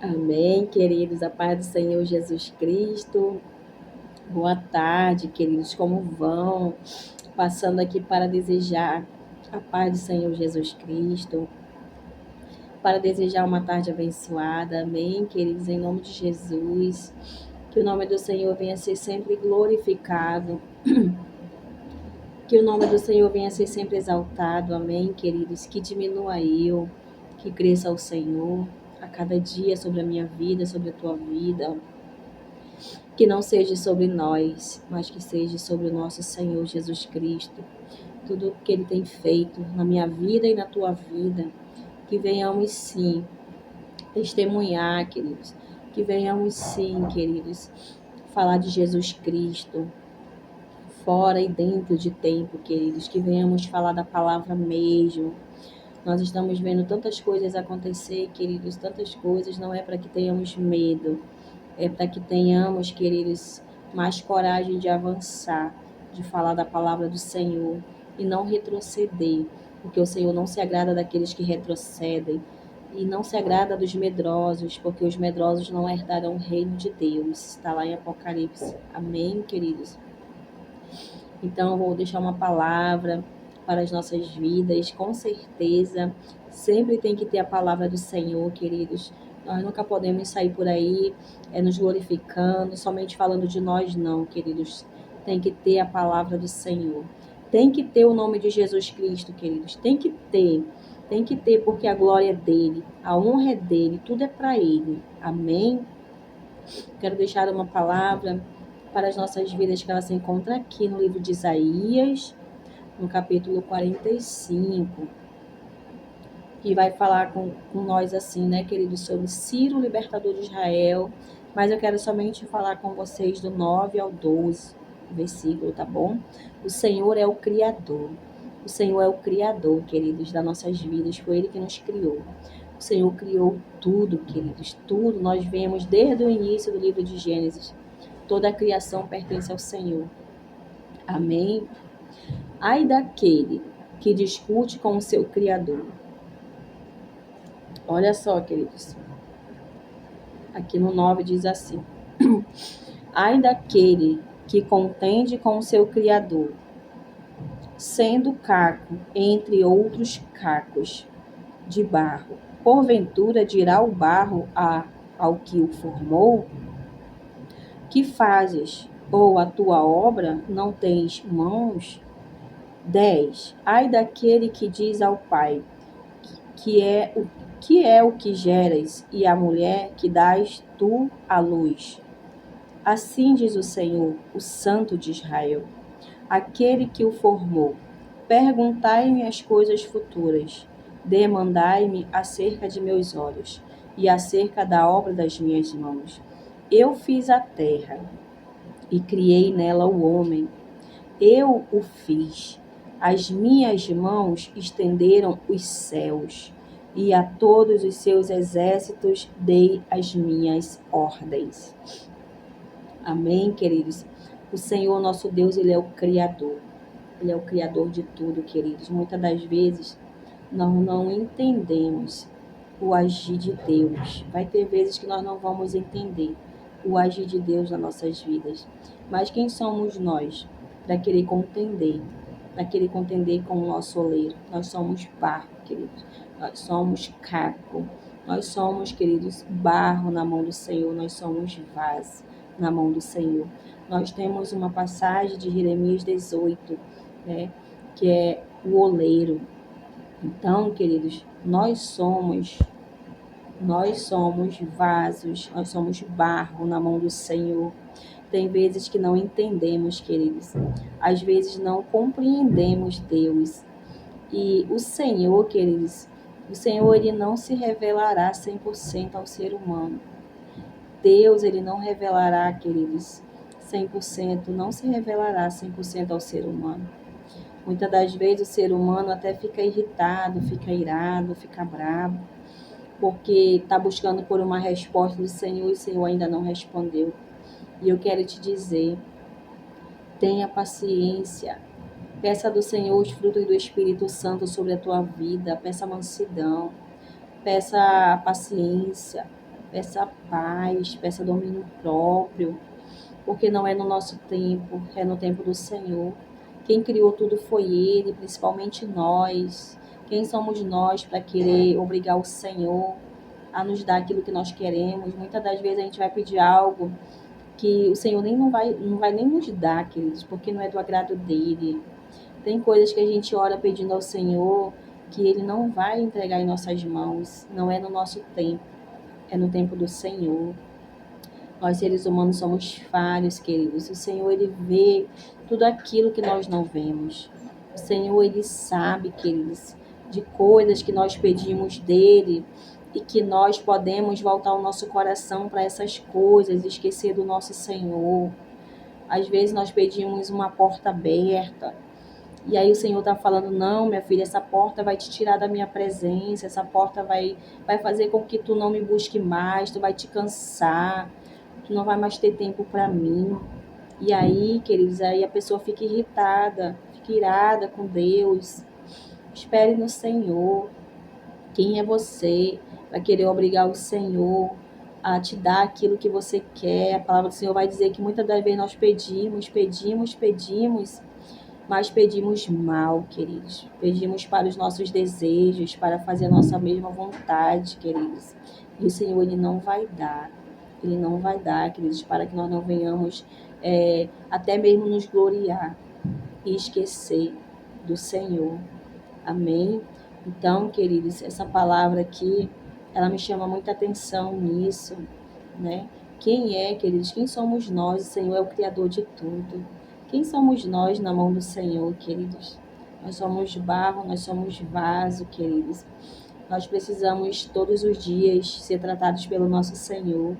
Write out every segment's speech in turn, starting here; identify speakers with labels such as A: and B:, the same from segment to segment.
A: Amém, queridos, a paz do Senhor Jesus Cristo. Boa tarde, queridos, como vão? Passando aqui para desejar a paz do Senhor Jesus Cristo, para desejar uma tarde abençoada. Amém, queridos, em nome de Jesus. Que o nome do Senhor venha a ser sempre glorificado. Que o nome do Senhor venha a ser sempre exaltado. Amém, queridos. Que diminua eu, que cresça o Senhor a cada dia sobre a minha vida, sobre a tua vida. Que não seja sobre nós, mas que seja sobre o nosso Senhor Jesus Cristo. Tudo o que Ele tem feito na minha vida e na tua vida. Que venhamos sim testemunhar, queridos. Que venhamos sim, queridos, falar de Jesus Cristo. Fora e dentro de tempo, queridos. Que venhamos falar da palavra mesmo. Nós estamos vendo tantas coisas acontecer, queridos. Tantas coisas. Não é para que tenhamos medo. É para que tenhamos, queridos, mais coragem de avançar, de falar da palavra do Senhor e não retroceder, porque o Senhor não se agrada daqueles que retrocedem e não se agrada dos medrosos, porque os medrosos não herdarão o reino de Deus. Está lá em Apocalipse. Amém, queridos? Então, eu vou deixar uma palavra para as nossas vidas, com certeza. Sempre tem que ter a palavra do Senhor, queridos. Nós nunca podemos sair por aí nos glorificando, somente falando de nós, não, queridos. Tem que ter a palavra do Senhor. Tem que ter o nome de Jesus Cristo, queridos. Tem que ter. Tem que ter, porque a glória é dele, a honra é dele, tudo é para ele. Amém? Quero deixar uma palavra para as nossas vidas, que ela se encontra aqui no livro de Isaías, no capítulo 45, que vai falar com nós assim, né, queridos, sobre Ciro, libertador de Israel, mas eu quero somente falar com vocês do 9 ao 12, versículo, tá bom? O Senhor é o Criador. O Senhor é o Criador, queridos, das nossas vidas. Foi Ele que nos criou. O Senhor criou tudo, queridos, tudo. Nós vemos desde o início do livro de Gênesis. Toda a criação pertence ao Senhor. Amém? Ai daquele que discute com o seu Criador. Olha só, queridos. Aqui no 9 diz assim: ai daquele que contende com o seu Criador, sendo caco entre outros cacos de barro. Porventura dirá o barro ao que o formou: que fazes? Ou a tua obra não tens mãos? 10. Ai daquele que diz ao pai, que é o que geras, e à mulher que dás tu à luz. Assim diz o Senhor, o Santo de Israel, aquele que o formou: perguntai-me as coisas futuras, demandai-me acerca de meus olhos, e acerca da obra das minhas mãos. Eu fiz a terra, e criei nela o homem. Eu o fiz. As minhas mãos estenderam os céus, e a todos os seus exércitos dei as minhas ordens. Amém, queridos? O Senhor, nosso Deus, Ele é o Criador. Ele é o Criador de tudo, queridos. Muitas das vezes, nós não entendemos o agir de Deus. Vai ter vezes que nós não vamos entender o agir de Deus nas nossas vidas. Mas quem somos nós para querer contender? Para querer contender com o nosso oleiro? Nós somos barro, queridos. Nós somos caco. Nós somos, queridos, barro na mão do Senhor. Nós somos vaso na mão do Senhor. Nós temos uma passagem de Jeremias 18, né, que é o oleiro. Então, queridos, nós somos vasos, nós somos barro na mão do Senhor. Tem vezes que não entendemos, queridos. Às vezes não compreendemos Deus. E o Senhor, queridos, o Senhor, Ele não se revelará 100% ao ser humano. Deus, Ele não revelará, queridos, 100%, não se revelará 100% ao ser humano. Muitas das vezes o ser humano até fica irritado, fica irado, fica bravo, porque está buscando por uma resposta do Senhor e o Senhor ainda não respondeu. E eu quero te dizer, tenha paciência, peça do Senhor os frutos do Espírito Santo sobre a tua vida, peça mansidão, peça paciência, peça paz, peça domínio próprio, porque não é no nosso tempo, é no tempo do Senhor. Quem criou tudo foi Ele, principalmente nós. Quem somos nós para querer obrigar o Senhor a nos dar aquilo que nós queremos? Muitas das vezes a gente vai pedir algo que o Senhor nem não vai nem nos dar, queridos, porque não é do agrado dele. Tem coisas que a gente ora pedindo ao Senhor que Ele não vai entregar em nossas mãos. Não é no nosso tempo, é no tempo do Senhor. Nós, seres humanos, somos falhos, queridos. O Senhor, Ele vê tudo aquilo que nós não vemos. O Senhor, Ele sabe, queridos, de coisas que nós pedimos dEle e que nós podemos voltar o nosso coração para essas coisas, esquecer do nosso Senhor. Às vezes nós pedimos uma porta aberta, e aí o Senhor está falando, não, minha filha, essa porta vai te tirar da minha presença, essa porta vai fazer com que tu não me busque mais, tu vai te cansar, tu não vai mais ter tempo para mim. E aí, queridos, aí a pessoa fica irritada, fica irada com Deus. Espere no Senhor. Quem é você para querer obrigar o Senhor a te dar aquilo que você quer? A palavra do Senhor vai dizer que muitas das vezes nós pedimos, mas pedimos mal, queridos. Pedimos para os nossos desejos, para fazer a nossa mesma vontade, queridos. E o Senhor, Ele não vai dar. Ele não vai dar, queridos, para que nós não venhamos até mesmo nos gloriar e esquecer do Senhor. Amém? Então, queridos, essa palavra aqui, ela me chama muita atenção nisso, né? Quem é, queridos? Quem somos nós? O Senhor é o Criador de tudo. Quem somos nós na mão do Senhor, queridos? Nós somos barro, nós somos vaso, queridos. Nós precisamos todos os dias ser tratados pelo nosso Senhor.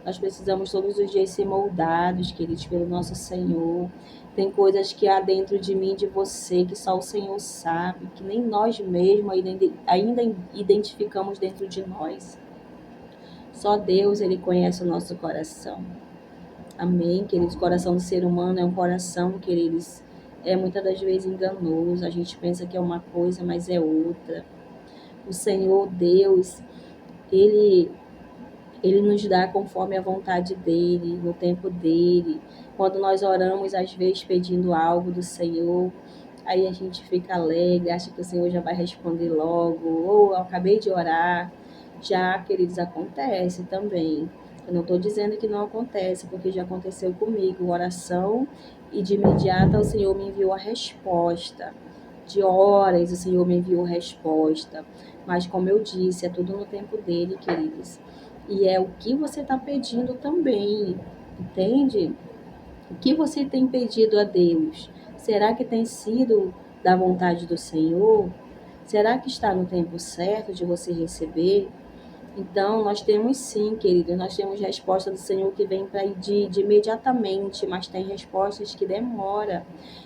A: Nós precisamos todos os dias ser moldados, queridos, pelo nosso Senhor. Tem coisas que há dentro de mim e de você que só o Senhor sabe, que nem nós mesmos ainda identificamos dentro de nós. Só Deus, Ele conhece o nosso coração. Amém, queridos? O coração do ser humano é um coração, queridos, muitas das vezes enganoso. A gente pensa que é uma coisa, mas é outra. O Senhor Deus, Ele nos dá conforme a vontade dEle, no tempo dEle. Quando nós oramos, às vezes, pedindo algo do Senhor, aí a gente fica alegre, acha que o Senhor já vai responder logo, ou eu acabei de orar. Já, queridos, acontece também. Eu não estou dizendo que não acontece, porque já aconteceu comigo, oração, e de imediato o Senhor me enviou a resposta. De horas o Senhor me enviou a resposta. Mas, como eu disse, é tudo no tempo dEle, queridos. E é o que você está pedindo também, entende? O que você tem pedido a Deus? Será que tem sido da vontade do Senhor? Será que está no tempo certo de você receber? Então, nós temos sim, querido, nós temos resposta do Senhor que vem para de imediatamente, mas tem respostas que demoram,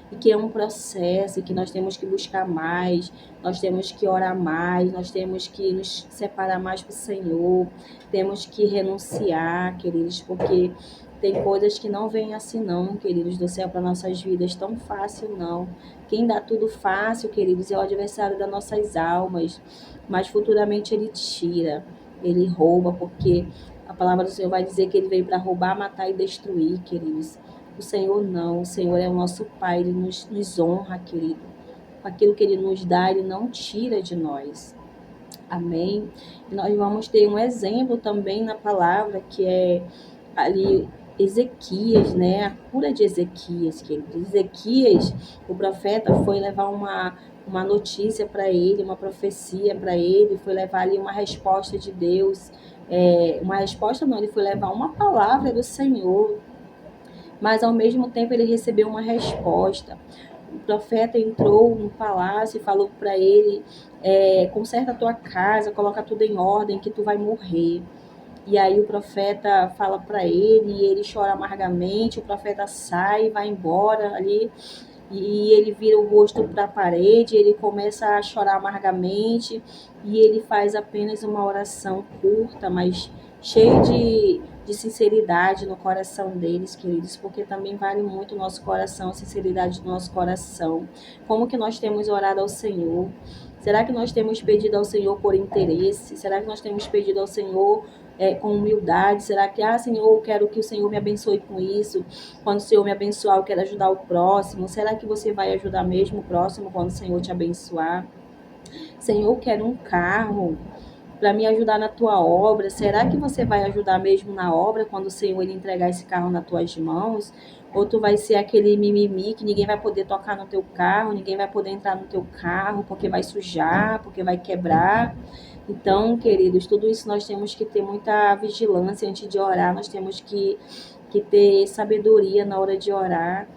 A: e que é um processo, e que nós temos que buscar mais, nós temos que orar mais, nós temos que nos separar mais para o Senhor, temos que renunciar, queridos, porque tem coisas que não vêm assim não, queridos, do céu para nossas vidas, tão fácil não. Quem dá tudo fácil, queridos, é o adversário das nossas almas, mas futuramente ele tira. Ele rouba, porque a palavra do Senhor vai dizer que ele veio para roubar, matar e destruir, queridos. O Senhor não, o Senhor é o nosso Pai, Ele nos honra, querido. Com aquilo que Ele nos dá, Ele não tira de nós. Amém? E nós vamos ter um exemplo também na palavra, que é ali Ezequias, né? A cura de Ezequias, querido. Ezequias, o profeta, foi levar uma notícia para ele, uma profecia para ele, foi levar ali uma resposta de Deus. Uma resposta não, ele foi levar uma palavra do Senhor, mas ao mesmo tempo ele recebeu uma resposta. O profeta entrou no palácio e falou para ele, conserta a tua casa, coloca tudo em ordem, que tu vai morrer. E aí o profeta fala para ele, e ele chora amargamente, o profeta sai, vai embora ali, e ele vira o rosto para a parede, ele começa a chorar amargamente, e ele faz apenas uma oração curta, mas cheia de sinceridade no coração deles, queridos, porque também vale muito o nosso coração, a sinceridade do nosso coração. Como que nós temos orado ao Senhor? Será que nós temos pedido ao Senhor por interesse? Será que nós temos pedido ao Senhor com humildade? Será que, Senhor, eu quero que o Senhor me abençoe com isso? Quando o Senhor me abençoar, eu quero ajudar o próximo. Será que você vai ajudar mesmo o próximo quando o Senhor te abençoar? Senhor, eu quero um carro para me ajudar na tua obra. Será que você vai ajudar mesmo na obra quando o Senhor ele entregar esse carro nas tuas mãos? Ou tu vai ser aquele mimimi que ninguém vai poder tocar no teu carro, ninguém vai poder entrar no teu carro porque vai sujar, porque vai quebrar? Então, queridos, tudo isso nós temos que ter muita vigilância antes de orar, nós temos que ter sabedoria na hora de orar.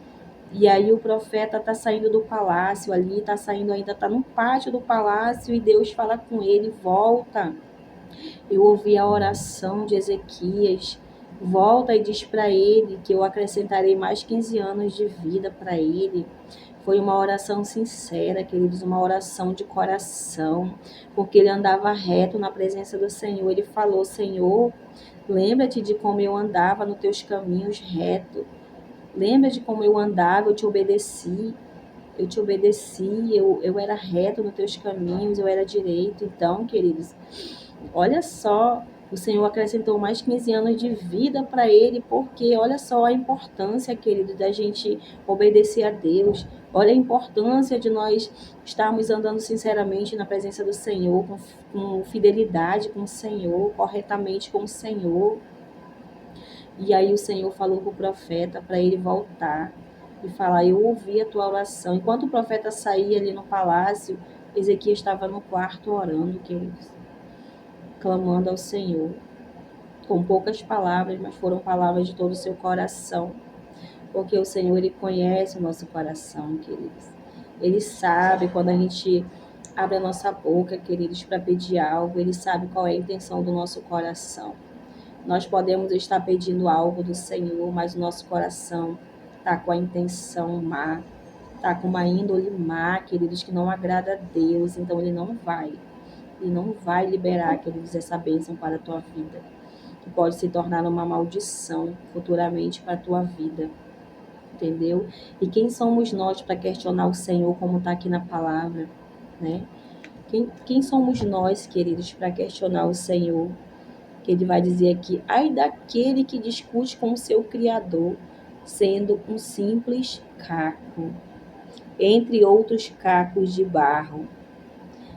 A: E aí o profeta está saindo do palácio ali, está saindo ainda, está no pátio do palácio e Deus fala com ele, volta. Eu ouvi a oração de Ezequias, volta e diz para ele que eu acrescentarei mais 15 anos de vida para ele. Foi uma oração sincera, queridos, uma oração de coração, porque ele andava reto na presença do Senhor. Ele falou, Senhor, lembra-te de como eu andava nos teus caminhos reto. Lembra de como eu andava, eu te obedeci. Eu era reto nos teus caminhos, eu era direito. Então, queridos, olha só, o Senhor acrescentou mais 15 anos de vida para ele, porque olha só a importância, querido, da gente obedecer a Deus. Olha a importância de nós estarmos andando sinceramente na presença do Senhor, com fidelidade com o Senhor, corretamente com o Senhor. E aí o Senhor falou para o profeta para ele voltar e falar, eu ouvi a tua oração. Enquanto o profeta saía ali no palácio, Ezequias estava no quarto orando, queridos, clamando ao Senhor, com poucas palavras, mas foram palavras de todo o seu coração, porque o Senhor, Ele conhece o nosso coração, queridos. Ele sabe quando a gente abre a nossa boca, queridos, para pedir algo, Ele sabe qual é a intenção do nosso coração. Nós podemos estar pedindo algo do Senhor, mas o nosso coração está com a intenção má, está com uma índole má, queridos, que não agrada a Deus, então Ele não vai liberar, queridos, essa bênção para a tua vida, que pode se tornar uma maldição futuramente para a tua vida, entendeu? E quem somos nós para questionar o Senhor, como está aqui na palavra, né? Quem somos nós, queridos, para questionar o Senhor? Que ele vai dizer aqui, ai daquele que discute com o seu Criador, sendo um simples caco, entre outros cacos de barro.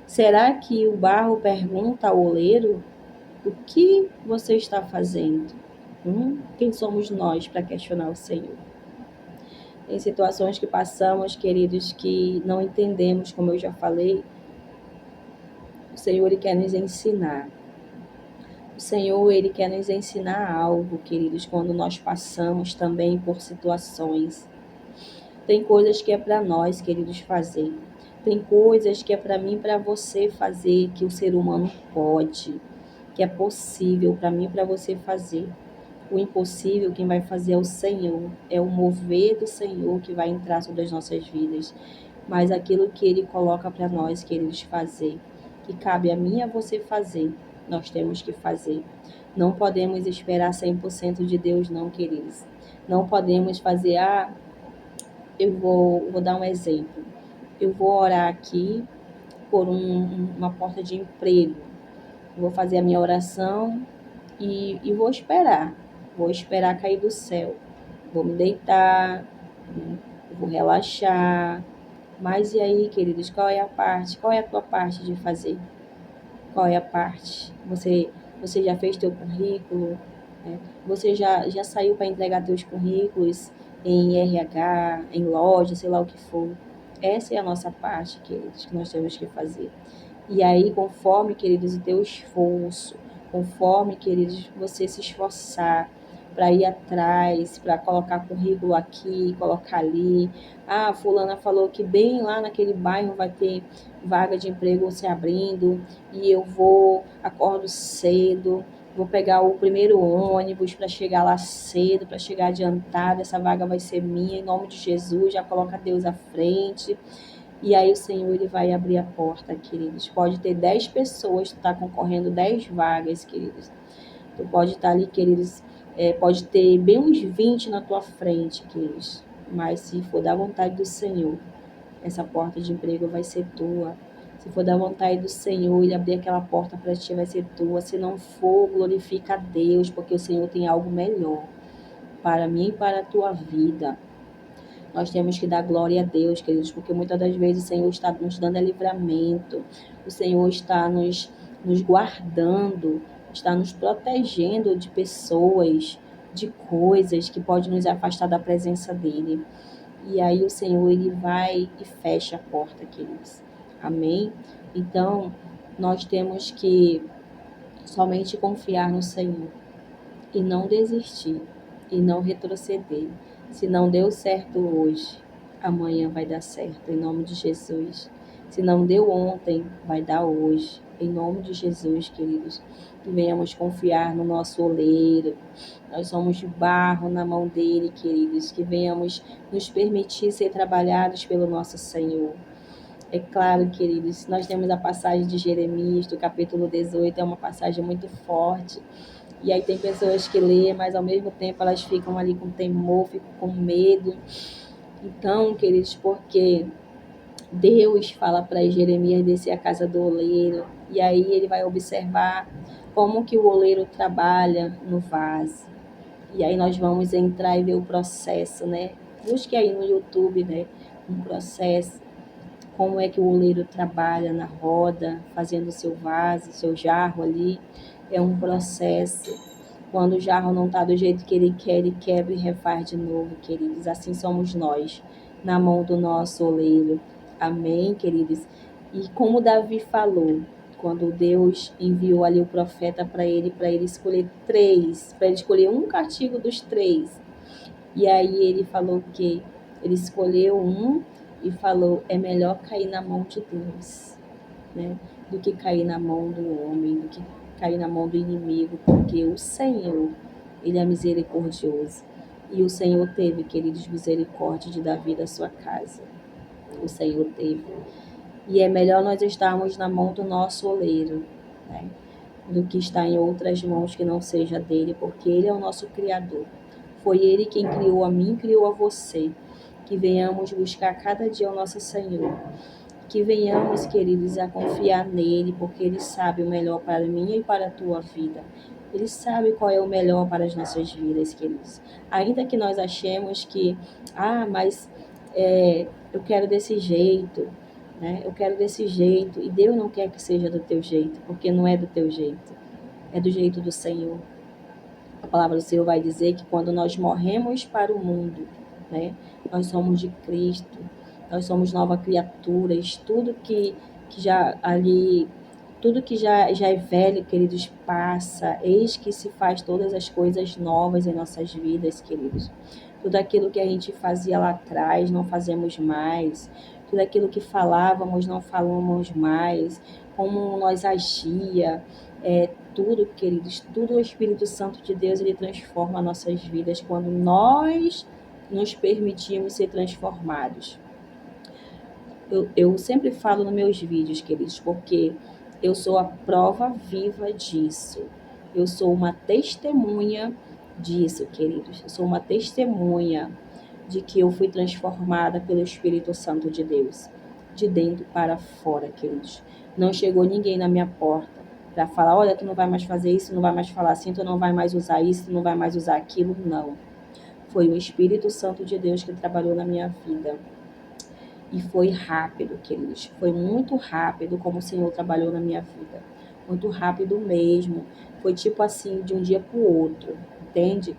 A: Será que o barro pergunta ao oleiro, o que você está fazendo? Quem somos nós para questionar o Senhor? Em situações que passamos, queridos, que não entendemos, como eu já falei, o Senhor ele quer nos ensinar. O Senhor, Ele quer nos ensinar algo, queridos, quando nós passamos também por situações. Tem coisas que é para nós, queridos, fazer. Tem coisas que é para mim e para você fazer, que o ser humano pode, que é possível para mim e para você fazer. O impossível, quem vai fazer é o Senhor. É o mover do Senhor que vai entrar sobre as nossas vidas. Mas aquilo que Ele coloca para nós, queridos, fazer, que cabe a mim e a você fazer, nós temos que fazer. Não podemos esperar 100% de Deus, não, queridos. Não podemos fazer, eu vou dar um exemplo. Eu vou orar aqui por uma porta de emprego. Vou fazer a minha oração e vou esperar. Vou esperar cair do céu. Vou me deitar, né? Vou relaxar. Mas e aí, queridos, qual é a parte? Qual é a tua parte de fazer? Qual é a parte? Você já fez teu currículo? Né? Você já saiu para entregar teus currículos em RH, em loja, sei lá o que for? Essa é a nossa parte, queridos, que nós temos que fazer. E aí, conforme, queridos, o teu esforço, conforme, queridos, você se esforçar para ir atrás, para colocar currículo aqui, colocar ali. Fulana falou que bem lá naquele bairro vai ter vaga de emprego se abrindo, e eu acordo cedo, vou pegar o primeiro ônibus para chegar lá cedo, para chegar adiantado, essa vaga vai ser minha, em nome de Jesus, já coloca Deus à frente. E aí o Senhor ele vai abrir a porta, queridos. Pode ter 10 pessoas, tu tá concorrendo 10 vagas, queridos. Tu pode estar ali, queridos, pode ter bem uns 20 na tua frente, queridos. Mas se for da vontade do Senhor, essa porta de emprego vai ser tua. Se for da vontade do Senhor, Ele abrir aquela porta para ti, vai ser tua. Se não for, glorifica a Deus, porque o Senhor tem algo melhor para mim e para a tua vida. Nós temos que dar glória a Deus, queridos, porque muitas das vezes o Senhor está nos dando livramento, o Senhor está nos guardando, está nos protegendo de pessoas, de coisas que podem nos afastar da presença dEle. E aí o Senhor, Ele vai e fecha a porta, queridos. Amém? Então, nós temos que somente confiar no Senhor e não desistir, e não retroceder. Se não deu certo hoje, amanhã vai dar certo, em nome de Jesus. Se não deu ontem, vai dar hoje, em nome de Jesus, queridos. Que venhamos confiar no nosso oleiro. Nós somos barro na mão dele, queridos. Que venhamos nos permitir ser trabalhados pelo nosso Senhor. É claro, queridos, nós temos a passagem de Jeremias, do capítulo 18, é uma passagem muito forte. E aí tem pessoas que lêem, mas ao mesmo tempo elas ficam ali com temor, ficam com medo. Então, queridos, porque Deus fala para Jeremias descer à casa do oleiro, e aí ele vai observar como que o oleiro trabalha no vaso. E aí nós vamos entrar e ver o processo, né? Busque aí no YouTube, né? Um processo, como é que o oleiro trabalha na roda, fazendo o seu vaso, seu jarro ali. É um processo. Quando o jarro não está do jeito que ele quebra e refaz de novo, queridos. Assim somos nós, na mão do nosso oleiro. Amém, queridos? E como Davi falou, quando Deus enviou ali o profeta para ele escolher 3, para ele escolher um castigo dos 3. E aí ele falou que ele escolheu um e falou, é melhor cair na mão de Deus, né? Do que cair na mão do homem, do que cair na mão do inimigo, porque o Senhor, Ele é misericordioso. E o Senhor teve, queridos, misericórdia de dar vida à sua casa. O Senhor teve. E é melhor nós estarmos na mão do nosso oleiro, né? Do que estar em outras mãos que não seja dele, porque Ele é o nosso Criador. Foi Ele quem criou a mim, criou a você. Que venhamos buscar cada dia o nosso Senhor. Que venhamos, queridos, a confiar nele, porque Ele sabe o melhor para mim e para a tua vida. Ele sabe qual é o melhor para as nossas vidas, queridos. Ainda que nós achemos que, mas eu quero desse jeito, né? Eu quero desse jeito. E Deus não quer que seja do teu jeito, porque não é do teu jeito. É do jeito do Senhor. A palavra do Senhor vai dizer que quando nós morremos para o mundo, né? Nós somos de Cristo. Nós somos novas criaturas, tudo que já ali, tudo que já é velho, queridos, passa. Eis que se faz todas as coisas novas em nossas vidas, queridos. Tudo aquilo que a gente fazia lá atrás, não fazemos mais. Tudo aquilo que falávamos, não falamos mais. Como nós agia, tudo, queridos, tudo o Espírito Santo de Deus, ele transforma nossas vidas quando nós nos permitimos ser transformados. Eu sempre falo nos meus vídeos, queridos, porque eu sou a prova viva disso. Eu sou uma testemunha disso, queridos. Eu sou uma testemunha de que eu fui transformada pelo Espírito Santo de Deus, de dentro para fora, queridos. Não chegou ninguém na minha porta para falar, olha, tu não vai mais fazer isso, não vai mais falar assim, tu não vai mais usar isso, tu não vai mais usar aquilo. Não. Foi o Espírito Santo de Deus que trabalhou na minha vida. E foi rápido, queridos. Foi muito rápido como o Senhor trabalhou na minha vida. Muito rápido mesmo. Foi tipo assim, de um dia para o outro, entende?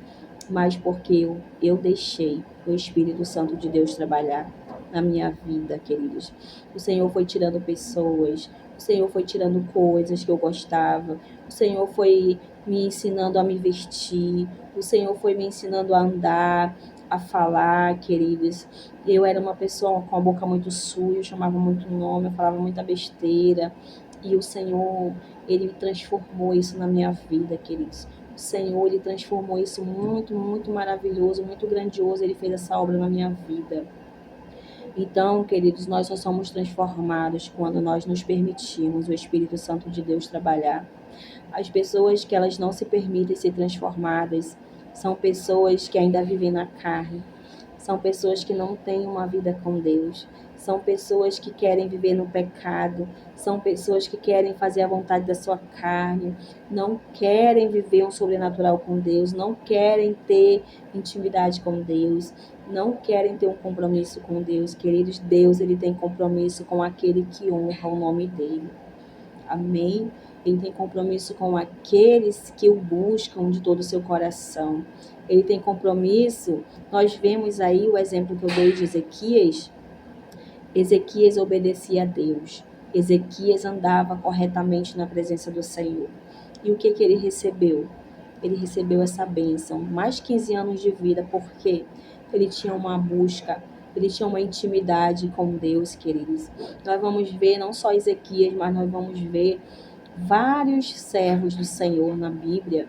A: Mas porque eu deixei o Espírito Santo de Deus trabalhar na minha vida, queridos. O Senhor foi tirando pessoas, o Senhor foi tirando coisas que eu gostava, o Senhor foi me ensinando a me vestir, o Senhor foi me ensinando a andar, a falar, queridos. Eu era uma pessoa com a boca muito suja, eu chamava muito nome, eu falava muita besteira. E o Senhor, Ele transformou isso na minha vida, queridos. O Senhor, Ele transformou isso muito, muito maravilhoso, muito grandioso. Ele fez essa obra na minha vida. Então, queridos, nós só somos transformados quando nós nos permitimos o Espírito Santo de Deus trabalhar. As pessoas que elas não se permitem ser transformadas são pessoas que ainda vivem na carne. São pessoas que não têm uma vida com Deus. são pessoas que querem viver no pecado, são pessoas que querem fazer a vontade da sua carne, não querem viver um sobrenatural com Deus, não querem ter intimidade com Deus, não querem ter um compromisso com Deus. Queridos, Deus, ele tem compromisso com aquele que honra o nome dele. Amém? Ele tem compromisso com aqueles que o buscam de todo o seu coração. Ele tem compromisso. Nós vemos aí o exemplo que eu dei de Ezequias. Ezequias obedecia a Deus. Ezequias andava corretamente na presença do Senhor. E o que ele recebeu? Ele recebeu essa bênção. Mais 15 anos de vida, porque ele tinha uma busca, ele tinha uma intimidade com Deus, queridos. Nós vamos ver não só Ezequias, mas nós vamos ver vários servos do Senhor na Bíblia,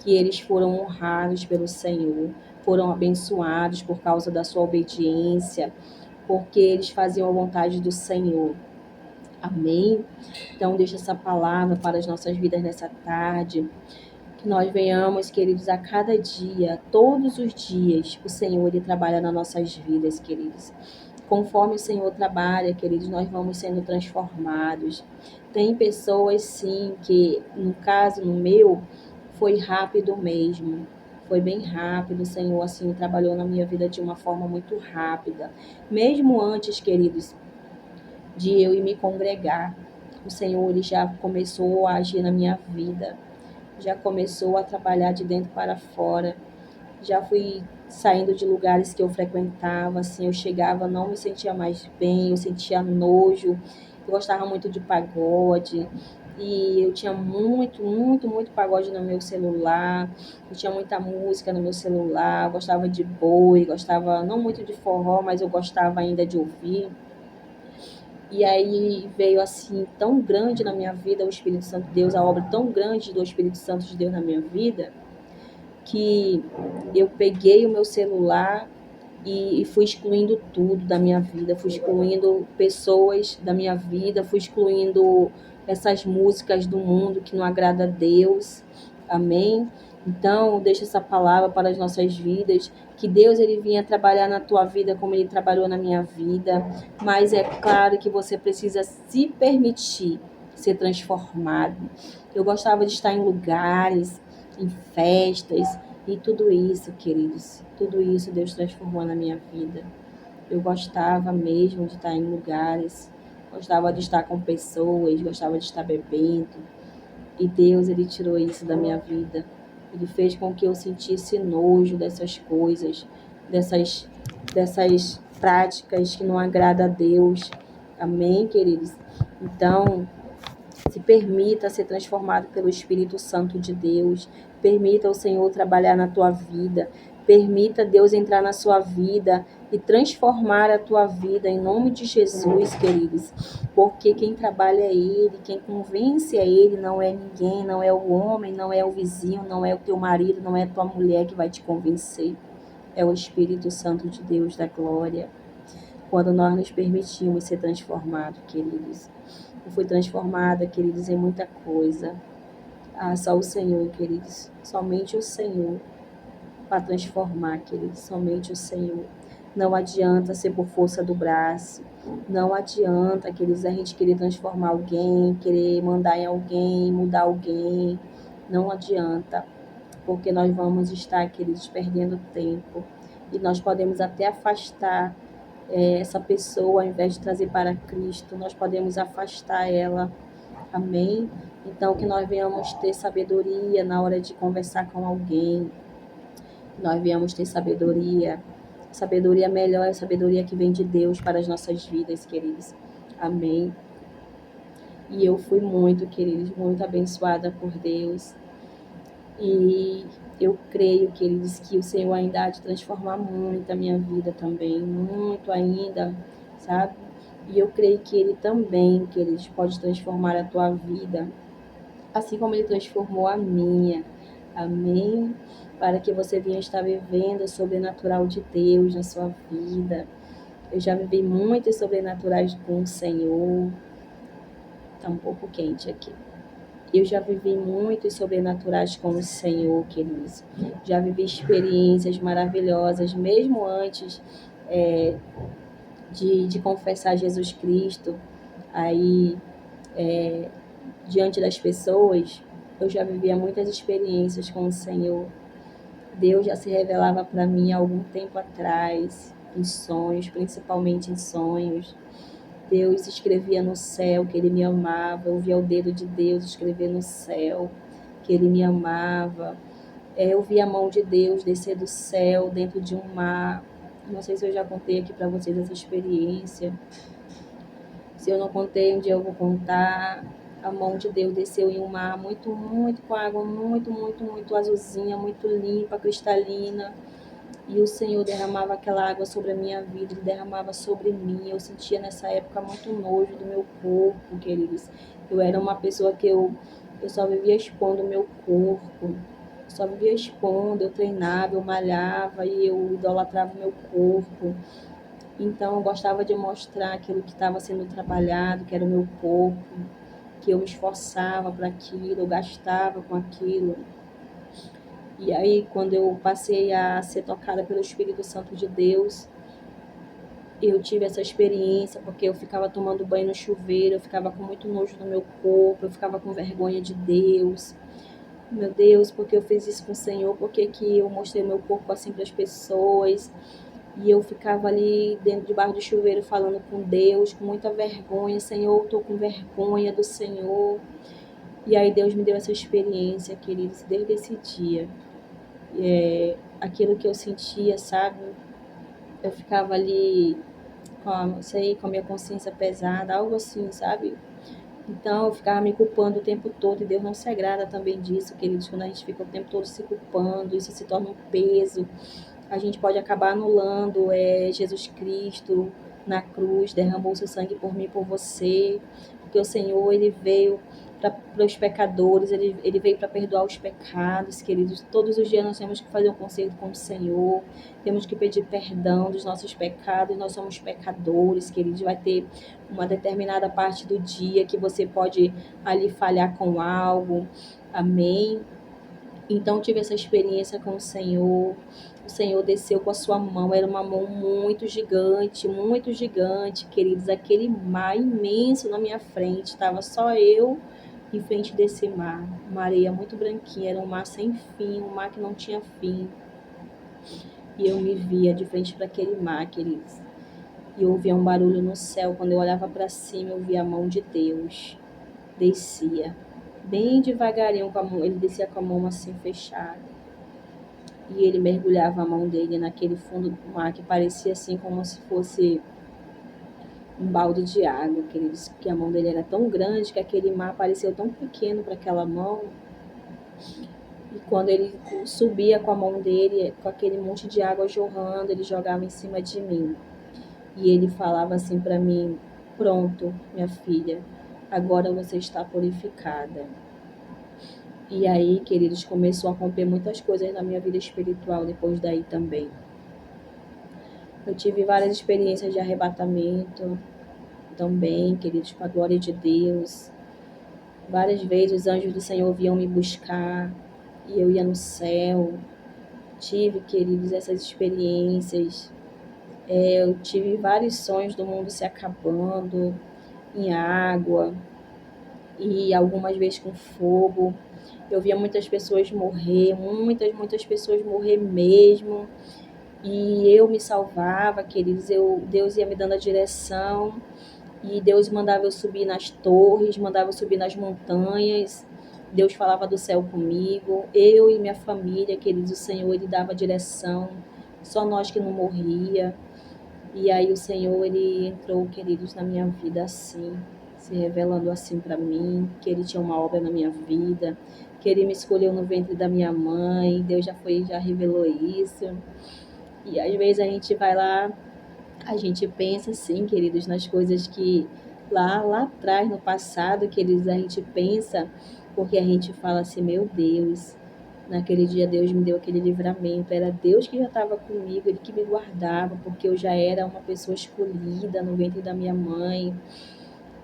A: que eles foram honrados pelo Senhor, foram abençoados por causa da sua obediência, porque eles faziam a vontade do Senhor. Amém? Então, deixa essa palavra para as nossas vidas nessa tarde. Que nós venhamos, queridos, a cada dia, todos os dias, o Senhor, ele trabalha nas nossas vidas, queridos. Conforme o Senhor trabalha, queridos, nós vamos sendo transformados. Tem pessoas, sim, que, no caso, no meu, foi rápido mesmo. Foi bem rápido, o Senhor, assim, trabalhou na minha vida de uma forma muito rápida. Mesmo antes, queridos, de eu ir me congregar, o Senhor, ele já começou a agir na minha vida. Já começou a trabalhar de dentro para fora. Já fui saindo de lugares que eu frequentava, assim, eu chegava, não me sentia mais bem, eu sentia nojo. Eu gostava muito de pagode e eu tinha muito pagode no meu celular. Eu tinha muita música no meu celular, eu gostava de boi, gostava não muito de forró, mas eu gostava ainda de ouvir. E aí veio assim tão grande na minha vida o Espírito Santo de Deus, a obra tão grande do Espírito Santo de Deus na minha vida, que eu peguei o meu celular e fui excluindo tudo da minha vida, fui excluindo pessoas da minha vida, fui excluindo essas músicas do mundo que não agrada a Deus. Amém? Então, deixa essa palavra para as nossas vidas, que Deus ele vinha trabalhar na tua vida como ele trabalhou na minha vida, mas é claro que você precisa se permitir ser transformado. Eu gostava de estar em lugares, em festas, e tudo isso, queridos, tudo isso Deus transformou na minha vida. Eu gostava mesmo de estar em lugares, gostava de estar com pessoas, gostava de estar bebendo. E Deus, ele tirou isso da minha vida. Ele fez com que eu sentisse nojo dessas coisas, dessas práticas que não agradam a Deus. Amém, queridos? Então, se permita ser transformado pelo Espírito Santo de Deus. Permita o Senhor trabalhar na tua vida. Permita Deus entrar na sua vida e transformar a tua vida em nome de Jesus, queridos. Porque quem trabalha é Ele, quem convence é Ele, não é ninguém, não é o homem, não é o vizinho, não é o teu marido, não é a tua mulher que vai te convencer. É o Espírito Santo de Deus da glória. Quando nós nos permitimos ser transformados, queridos. Eu fui transformada, queridos, em muita coisa. Só o Senhor, queridos. Somente o Senhor para transformar, queridos. Somente o Senhor. Não adianta ser por força do braço. Não adianta, queridos, a gente querer transformar alguém, querer mandar em alguém, mudar alguém. Não adianta. Porque nós vamos estar, queridos, perdendo tempo. E nós podemos até afastar essa pessoa, ao invés de trazer para Cristo, nós podemos afastar ela. Amém? Então, que nós venhamos ter sabedoria na hora de conversar com alguém. Que nós venhamos ter sabedoria. Sabedoria melhor é a sabedoria que vem de Deus para as nossas vidas, queridos. Amém? E eu fui muito, queridos, muito abençoada por Deus. E eu creio, queridos, que o Senhor ainda há de transformar muito a minha vida também, muito ainda, sabe? E eu creio que Ele também, queridos, pode transformar a tua vida, assim como Ele transformou a minha. Amém? Para que você venha estar vivendo o sobrenatural de Deus na sua vida. Eu já vivi muitos sobrenaturais com o Senhor. Tá um pouco quente aqui. Eu já vivi muitos sobrenaturais com o Senhor, queridos. Já vivi experiências maravilhosas, mesmo antes de confessar Jesus Cristo, aí diante das pessoas, eu já vivia muitas experiências com o Senhor. Deus já se revelava para mim há algum tempo atrás, em sonhos, principalmente em sonhos. Deus escrevia no céu que Ele me amava, eu via o dedo de Deus escrever no céu que Ele me amava. Eu vi a mão de Deus descer do céu dentro de um mar. Não sei se eu já contei aqui para vocês essa experiência. Se eu não contei, um dia eu vou contar. A mão de Deus desceu em um mar muito, muito, com água muito, muito, muito azulzinha, muito limpa, cristalina. E o Senhor derramava aquela água sobre a minha vida, Ele derramava sobre mim. Eu sentia nessa época muito nojo do meu corpo, queridos. Eu era uma pessoa que eu só vivia expondo o meu corpo, só vivia expondo, eu treinava, eu malhava e eu idolatrava o meu corpo. Então eu gostava de mostrar aquilo que estava sendo trabalhado, que era o meu corpo, que eu me esforçava para aquilo, eu gastava com aquilo. E aí, quando eu passei a ser tocada pelo Espírito Santo de Deus, eu tive essa experiência, porque eu ficava tomando banho no chuveiro, eu ficava com muito nojo no meu corpo, eu ficava com vergonha de Deus. Meu Deus, porque eu fiz isso com o Senhor? Por que que eu mostrei meu corpo assim para as pessoas? E eu ficava ali dentro debaixo do chuveiro falando com Deus, com muita vergonha. Senhor, eu estou com vergonha do Senhor. E aí Deus me deu essa experiência, queridos, desde esse dia. Aquilo que eu sentia, sabe? Eu ficava ali com a minha consciência pesada, algo assim, sabe? Então eu ficava me culpando o tempo todo, e Deus não se agrada também disso, queridos, quando a gente fica o tempo todo se culpando, isso se torna um peso, a gente pode acabar anulando Jesus Cristo na cruz, derramou seu sangue por mim e por você, porque o Senhor, Ele veio para os pecadores, ele veio para perdoar os pecados, queridos. Todos os dias nós temos que fazer um concerto com o Senhor, temos que pedir perdão dos nossos pecados, nós somos pecadores, queridos. Vai ter uma determinada parte do dia que você pode ali falhar com algo, amém? Então tive essa experiência com o Senhor desceu com a sua mão, era uma mão muito gigante, queridos, aquele mar imenso na minha frente, estava só eu em frente desse mar, uma areia muito branquinha, era um mar sem fim, um mar que não tinha fim, e eu me via de frente para aquele mar, queridos, e eu ouvia um barulho no céu, quando eu olhava para cima, eu via a mão de Deus, descia, bem devagarinho, com a mão, ele descia com a mão assim fechada, e ele mergulhava a mão dele naquele fundo do mar que parecia assim como se fosse um balde de água, queridos, que a mão dele era tão grande que aquele mar pareceu tão pequeno para aquela mão. E quando ele subia com a mão dele, com aquele monte de água jorrando, ele jogava em cima de mim. E ele falava assim para mim: pronto, minha filha, agora você está purificada. E aí, queridos, começou a romper muitas coisas na minha vida espiritual depois daí também. Eu tive várias experiências de arrebatamento também, queridos, com a glória de Deus. Várias vezes os anjos do Senhor vinham me buscar e eu ia no céu. Tive, queridos, essas experiências. Eu tive vários sonhos do mundo se acabando em água e algumas vezes com fogo. Eu via muitas pessoas morrer, muitas pessoas morrer mesmo. E eu me salvava, queridos, Deus ia me dando a direção, e Deus mandava eu subir nas torres, mandava eu subir nas montanhas, Deus falava do céu comigo, eu e minha família, queridos, o Senhor, Ele dava a direção, só nós que não morria, e aí o Senhor, Ele entrou, queridos, na minha vida assim, se revelando assim para mim, que Ele tinha uma obra na minha vida, que Ele me escolheu no ventre da minha mãe, Deus já revelou isso. E às vezes a gente vai lá, a gente pensa assim, queridos, nas coisas que lá atrás, no passado, queridos, a gente pensa, porque a gente fala assim, meu Deus, naquele dia Deus me deu aquele livramento, era Deus que já estava comigo, Ele que me guardava, porque eu já era uma pessoa escolhida no ventre da minha mãe.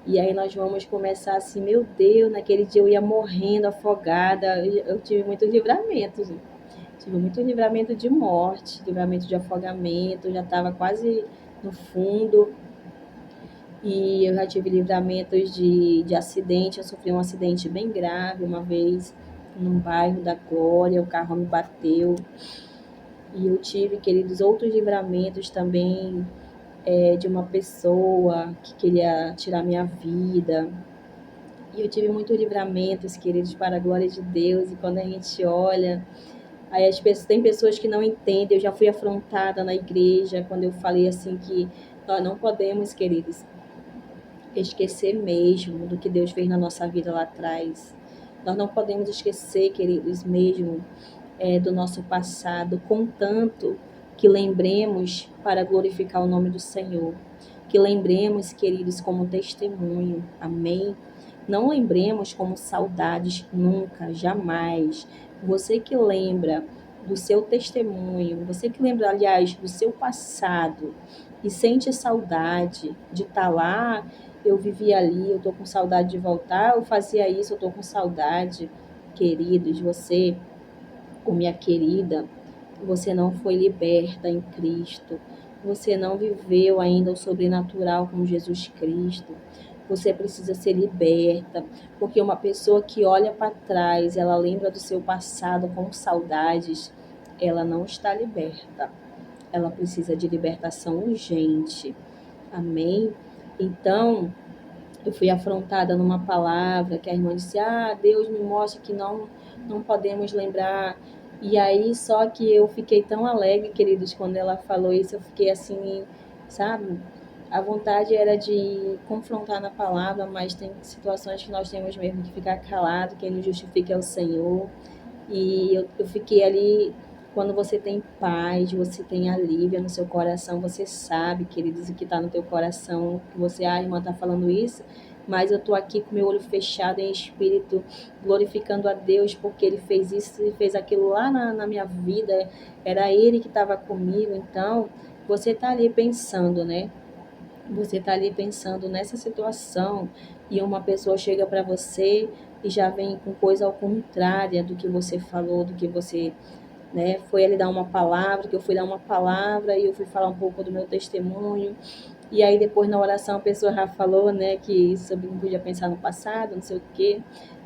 A: E aí nós vamos começar assim, meu Deus, naquele dia eu ia morrendo, afogada, eu tive muitos livramentos, gente. Tive muito livramento de morte, livramento de afogamento, já estava quase no fundo. E eu já tive livramentos de acidente. Eu sofri um acidente bem grave uma vez num bairro da Glória, o carro me bateu. E eu tive, queridos, outros livramentos também, de uma pessoa que queria tirar minha vida. E eu tive muitos livramentos, queridos, para a glória de Deus. E quando a gente olha, aí as pessoas, tem pessoas que não entendem. Eu já fui afrontada na igreja quando eu falei assim que nós não podemos, queridos, esquecer mesmo do que Deus fez na nossa vida lá atrás. Nós não podemos esquecer, queridos, mesmo do nosso passado, contanto que lembremos para glorificar o nome do Senhor. Que lembremos, queridos, como testemunho. Amém? Não lembremos como saudades, nunca, jamais. Você que lembra do seu testemunho, você que lembra, aliás, do seu passado e sente saudade de estar lá, eu vivia ali, eu estou com saudade de voltar, eu fazia isso, eu estou com saudade. Queridos, você, ou minha querida, você não foi liberta em Cristo. Você não viveu ainda o sobrenatural com Jesus Cristo. Você precisa ser liberta, porque uma pessoa que olha para trás, ela lembra do seu passado com saudades, ela não está liberta. Ela precisa de libertação urgente. Amém? Então, eu fui afrontada numa palavra que a irmã disse: Deus me mostra que não podemos lembrar. E aí, só que eu fiquei tão alegre, queridos, quando ela falou isso, eu fiquei assim, sabe? A vontade era de confrontar na palavra, mas tem situações que nós temos mesmo que ficar calado, quem nos justifica é o Senhor. E eu fiquei ali. Quando você tem paz, você tem alívio no seu coração, você sabe, queridos, o que está no teu coração, que você, irmã, está falando isso, mas eu estou aqui com meu olho fechado em espírito, glorificando a Deus, porque Ele fez isso e fez aquilo lá na minha vida, era Ele que estava comigo. Então, você está ali pensando, né? Você está ali pensando nessa situação e uma pessoa chega para você e já vem com coisa ao contrário do que você falou, do que você, né, foi ali dar uma palavra, que eu fui dar uma palavra e eu fui falar um pouco do meu testemunho. E aí depois na oração a pessoa já falou, né, que sobre não podia pensar no passado, não sei o quê.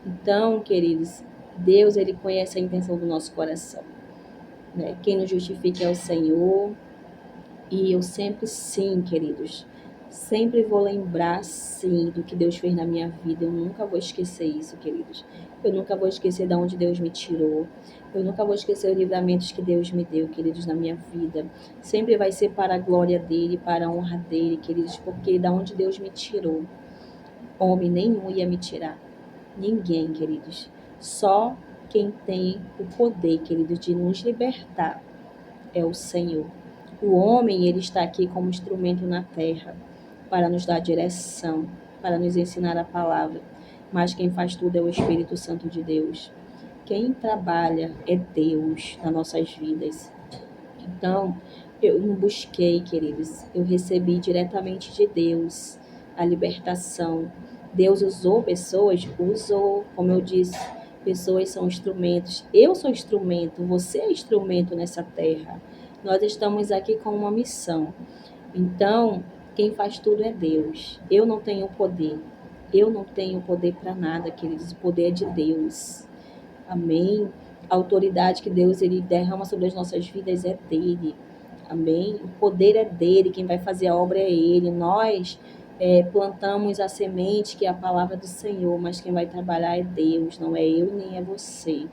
A: Então, queridos, Deus, ele conhece a intenção do nosso coração, né? Quem nos justifica é o Senhor. E eu sempre, sim, queridos, sempre vou lembrar, sim, do que Deus fez na minha vida. Eu nunca vou esquecer isso, queridos. Eu nunca vou esquecer de onde Deus me tirou. Eu nunca vou esquecer os livramentos que Deus me deu, queridos, na minha vida. Sempre vai ser para a glória dele, para a honra dele, queridos, porque da onde Deus me tirou, homem nenhum ia me tirar. Ninguém, queridos. Só quem tem o poder, queridos, de nos libertar é o Senhor. O homem, ele está aqui como instrumento na terra para nos dar direção, para nos ensinar a palavra. Mas quem faz tudo é o Espírito Santo de Deus. Quem trabalha é Deus nas nossas vidas. Então, eu não busquei, queridos, eu recebi diretamente de Deus a libertação. Deus usou pessoas? Usou, como eu disse, pessoas são instrumentos. Eu sou instrumento, você é instrumento nessa terra. Nós estamos aqui com uma missão. Então, quem faz tudo é Deus. Eu não tenho poder. Eu não tenho poder para nada, queridos. O poder é de Deus. Amém? A autoridade que Deus ele derrama sobre as nossas vidas é dele. Amém? O poder é dele, quem vai fazer a obra é ele. Nós plantamos a semente, que é a palavra do Senhor, mas quem vai trabalhar é Deus, não é eu nem é você.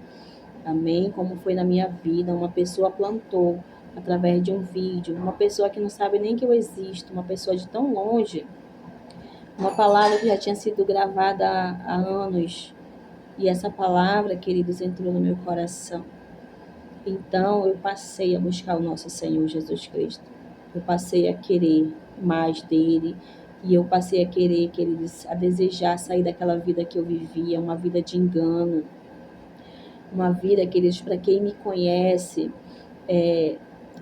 A: Amém? Como foi na minha vida, uma pessoa plantou através de um vídeo, uma pessoa que não sabe nem que eu existo, uma pessoa de tão longe, uma palavra que já tinha sido gravada há anos. E essa palavra, queridos, entrou no meu coração. Então, eu passei a buscar o nosso Senhor Jesus Cristo. Eu passei a querer mais dele. E eu passei a querer, queridos, a desejar sair daquela vida que eu vivia, uma vida de engano. Uma vida, queridos, para quem me conhece,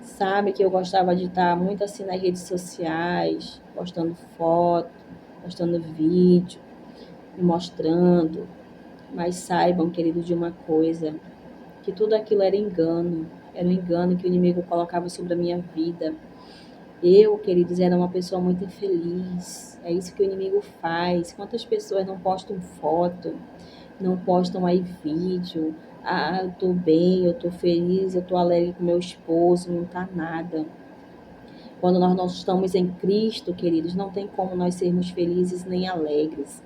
A: sabe que eu gostava de estar muito assim nas redes sociais, postando foto, postando vídeo, me mostrando. Mas saibam, queridos, de uma coisa, que tudo aquilo era um engano que o inimigo colocava sobre a minha vida. Eu, queridos, era uma pessoa muito infeliz. É isso que o inimigo faz. Quantas pessoas não postam foto, não postam aí vídeo? Ah, eu tô bem, eu tô feliz, eu tô alegre com meu esposo, não tá nada. Quando nós não estamos em Cristo, queridos, não tem como nós sermos felizes nem alegres.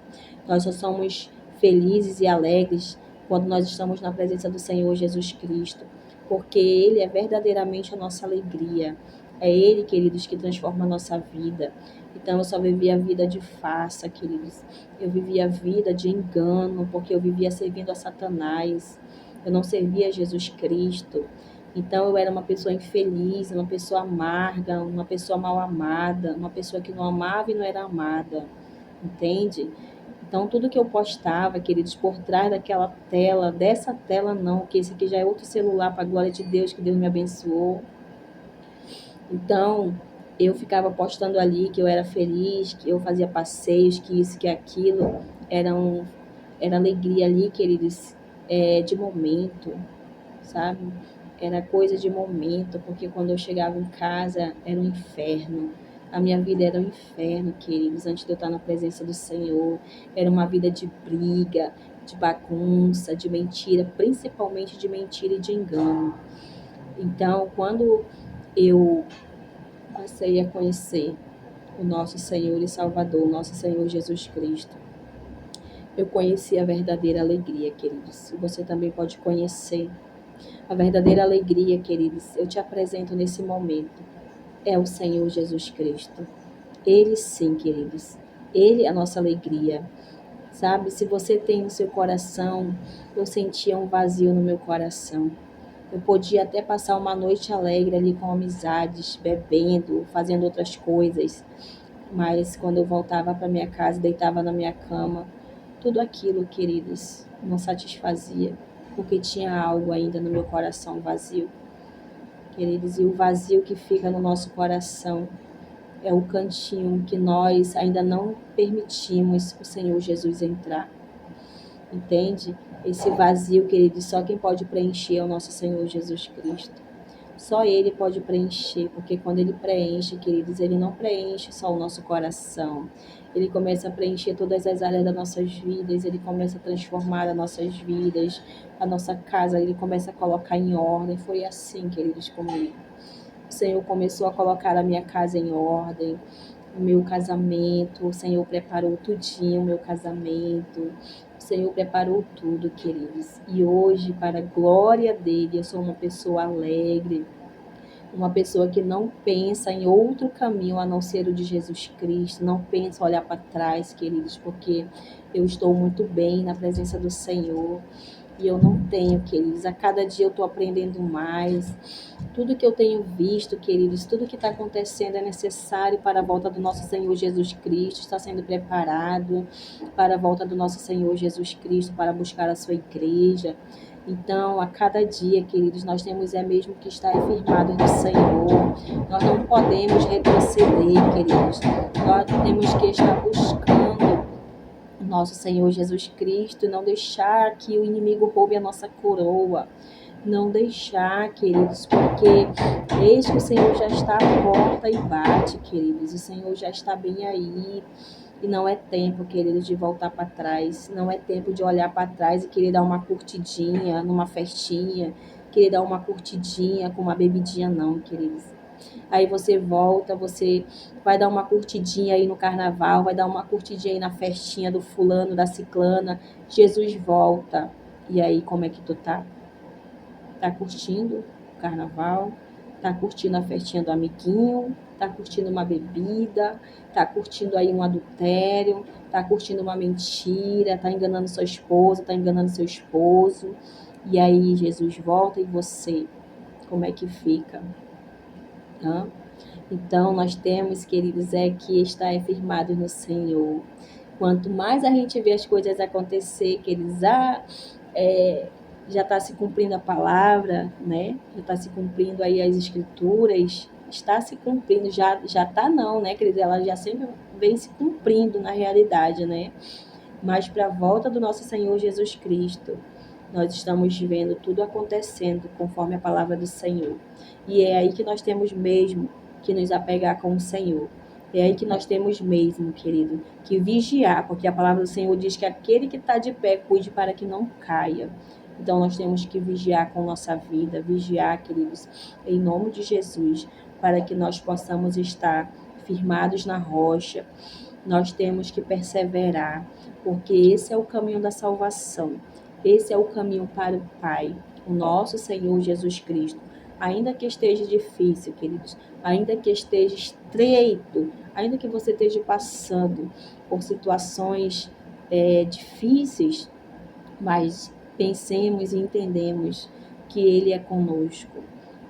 A: Nós só somos felizes e alegres quando nós estamos na presença do Senhor Jesus Cristo, porque Ele é verdadeiramente a nossa alegria. É Ele, queridos, que transforma a nossa vida. Então eu só vivia a vida de farsa, queridos. Eu vivia a vida de engano, porque eu vivia servindo a Satanás. Eu não servia a Jesus Cristo. Então eu era uma pessoa infeliz, uma pessoa amarga, uma pessoa mal amada, uma pessoa que não amava e não era amada, entende? Então tudo que eu postava, queridos, por trás daquela tela, dessa tela não, que esse aqui já é outro celular para a glória de Deus, que Deus me abençoou. Então eu ficava postando ali que eu era feliz, que eu fazia passeios, que isso, que aquilo, era alegria ali, queridos, de momento, sabe? Era coisa de momento, porque quando eu chegava em casa era um inferno. A minha vida era um inferno, queridos, antes de eu estar na presença do Senhor. Era uma vida de briga, de bagunça, de mentira, principalmente de mentira e de engano. Então, quando eu passei a conhecer o nosso Senhor e Salvador, o nosso Senhor Jesus Cristo, eu conheci a verdadeira alegria, queridos. E você também pode conhecer a verdadeira alegria, queridos, eu te apresento nesse momento, é o Senhor Jesus Cristo. Ele sim, queridos, Ele é a nossa alegria. Sabe, se você tem no seu coração, eu sentia um vazio no meu coração. Eu podia até passar uma noite alegre ali com amizades, bebendo, fazendo outras coisas, mas quando eu voltava para minha casa, deitava na minha cama, tudo aquilo, queridos, não satisfazia, porque tinha algo ainda no meu coração vazio. Queridos, e o vazio que fica no nosso coração é o cantinho que nós ainda não permitimos o Senhor Jesus entrar. Entende? Esse vazio, queridos, só quem pode preencher é o nosso Senhor Jesus Cristo. Só Ele pode preencher, porque quando Ele preenche, queridos, Ele não preenche só o nosso coração. Ele começa a preencher todas as áreas das nossas vidas, Ele começa a transformar as nossas vidas, a nossa casa, Ele começa a colocar em ordem. Foi assim, queridos, comigo. O Senhor começou a colocar a minha casa em ordem, o meu casamento, o Senhor preparou tudinho, o meu casamento, o Senhor preparou tudo, queridos. E hoje, para a glória dele, eu sou uma pessoa alegre, uma pessoa que não pensa em outro caminho a não ser o de Jesus Cristo, não pensa olhar para trás, queridos, porque eu estou muito bem na presença do Senhor. E eu não tenho, queridos. A cada dia eu estou aprendendo mais. Tudo que eu tenho visto, queridos, tudo que está acontecendo é necessário para a volta do nosso Senhor Jesus Cristo. Está sendo preparado para a volta do nosso Senhor Jesus Cristo, para buscar a sua igreja. Então, a cada dia, queridos, nós temos mesmo que estar firmados no Senhor. Nós não podemos retroceder, queridos. Nós temos que estar buscando nosso Senhor Jesus Cristo, não deixar que o inimigo roube a nossa coroa, não deixar, queridos, porque eis que o Senhor já está à porta e bate, queridos, o Senhor já está bem aí, e não é tempo, queridos, de voltar para trás, não é tempo de olhar para trás e querer dar uma curtidinha numa festinha, querer dar uma curtidinha com uma bebidinha, não, queridos. Aí você volta, você vai dar uma curtidinha aí no carnaval, vai dar uma curtidinha aí na festinha do fulano, da ciclana. Jesus volta. E aí, como é que tu tá? Tá curtindo o carnaval? Tá curtindo a festinha do amiguinho? Tá curtindo uma bebida? Tá curtindo aí um adultério? Tá curtindo uma mentira? Tá enganando sua esposa? Tá enganando seu esposo? E aí, Jesus volta e você? Como é que fica? Hã? Então, nós temos, queridos, que estar firmados no Senhor. Quanto mais a gente vê as coisas acontecer, queridos, já está se cumprindo a palavra, né? Já está se cumprindo aí as escrituras, está se cumprindo, já está não, né, queridos? Ela já sempre vem se cumprindo na realidade, né? Mas para a volta do nosso Senhor Jesus Cristo, nós estamos vendo tudo acontecendo conforme a palavra do Senhor. E é aí que nós temos mesmo que nos apegar com o Senhor. É aí que nós temos mesmo, querido, que vigiar, porque a palavra do Senhor diz que aquele que está de pé, cuide para que não caia. Então, nós temos que vigiar com nossa vida, vigiar, queridos, em nome de Jesus, para que nós possamos estar firmados na rocha. Nós temos que perseverar, porque esse é o caminho da salvação. Esse é o caminho para o Pai, o nosso Senhor Jesus Cristo. Ainda que esteja difícil, queridos, ainda que esteja estreito, ainda que você esteja passando por situações difíceis, mas pensemos e entendemos que Ele é conosco.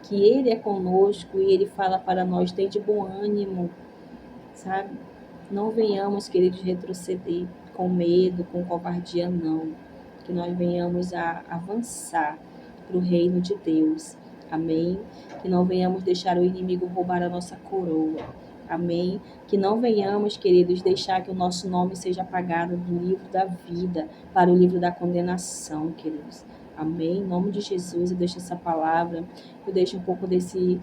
A: Que Ele é conosco e Ele fala para nós, tem de bom ânimo, sabe? Não venhamos, queridos, retroceder com medo, com covardia, não. Que nós venhamos a avançar para o reino de Deus. Amém? Que não venhamos deixar o inimigo roubar a nossa coroa. Amém? Que não venhamos, queridos, deixar que o nosso nome seja apagado do livro da vida para o livro da condenação, queridos. Amém? Em nome de Jesus, eu deixo essa palavra, eu deixo um pouco desse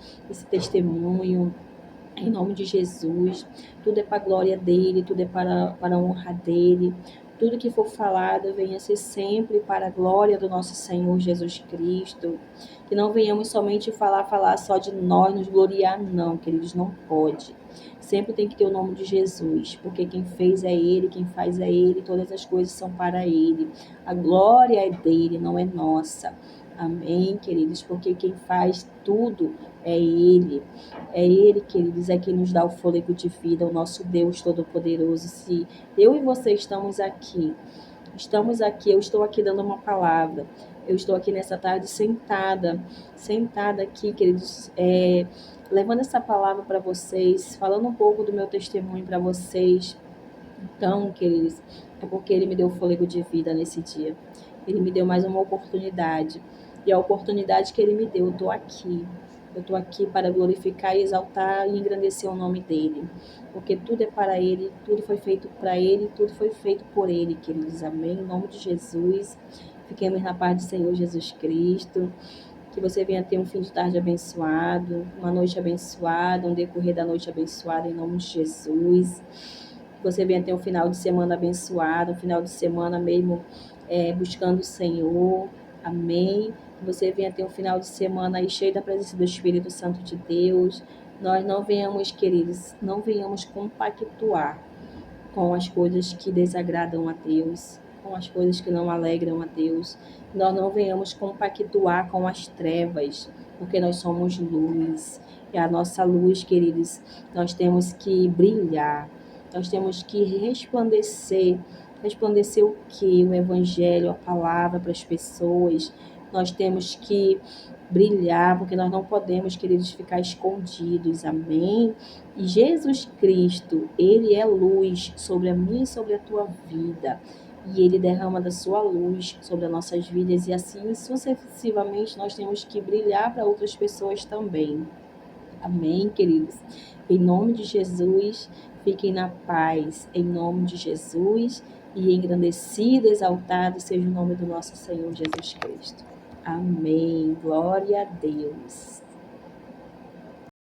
A: testemunho. Em nome de Jesus, tudo é para a glória dele, tudo é para a honra dele. Tudo que for falado venha ser sempre para a glória do nosso Senhor Jesus Cristo. Que não venhamos somente falar só de nós, nos gloriar, não, queridos, não pode. Sempre tem que ter o nome de Jesus, porque quem fez é Ele, quem faz é Ele, todas as coisas são para Ele. A glória é dele, não é nossa. Amém, queridos, porque quem faz tudo é Ele. É Ele, queridos, é quem nos dá o fôlego de vida, o nosso Deus Todo-Poderoso. Se eu e você estamos aqui, eu estou aqui dando uma palavra, eu estou aqui nessa tarde sentada aqui, queridos, levando essa palavra para vocês, falando um pouco do meu testemunho para vocês. Então, queridos, é porque Ele me deu o fôlego de vida nesse dia. Ele me deu mais uma oportunidade. E a oportunidade que Ele me deu, eu estou aqui. Eu estou aqui para glorificar e exaltar e engrandecer o nome dEle. Porque tudo é para Ele, tudo foi feito para Ele, tudo foi feito por Ele, queridos. Amém? Em nome de Jesus. Fiquemos na paz do Senhor Jesus Cristo. Que você venha ter um fim de tarde abençoado, uma noite abençoada, um decorrer da noite abençoado, em nome de Jesus. Que você venha ter um final de semana abençoado, um final de semana mesmo buscando o Senhor. Amém. Que você venha ter um final de semana aí cheio da presença do Espírito Santo de Deus. Nós não venhamos, queridos, não venhamos compactuar com as coisas que desagradam a Deus, com as coisas que não alegram a Deus. Nós não venhamos compactuar com as trevas, porque nós somos luz. E a nossa luz, queridos, nós temos que brilhar, nós temos que resplandecer. Resplandecer o quê? O Evangelho, a palavra para as pessoas. Nós temos que brilhar, porque nós não podemos, queridos, ficar escondidos. Amém? E Jesus Cristo, Ele é luz sobre a minha e sobre a tua vida. E Ele derrama da sua luz sobre as nossas vidas. E assim, sucessivamente, nós temos que brilhar para outras pessoas também. Amém, queridos? Em nome de Jesus, fiquem na paz. Em nome de Jesus. E engrandecido, exaltado seja o nome do nosso Senhor Jesus Cristo. Amém. Glória a Deus.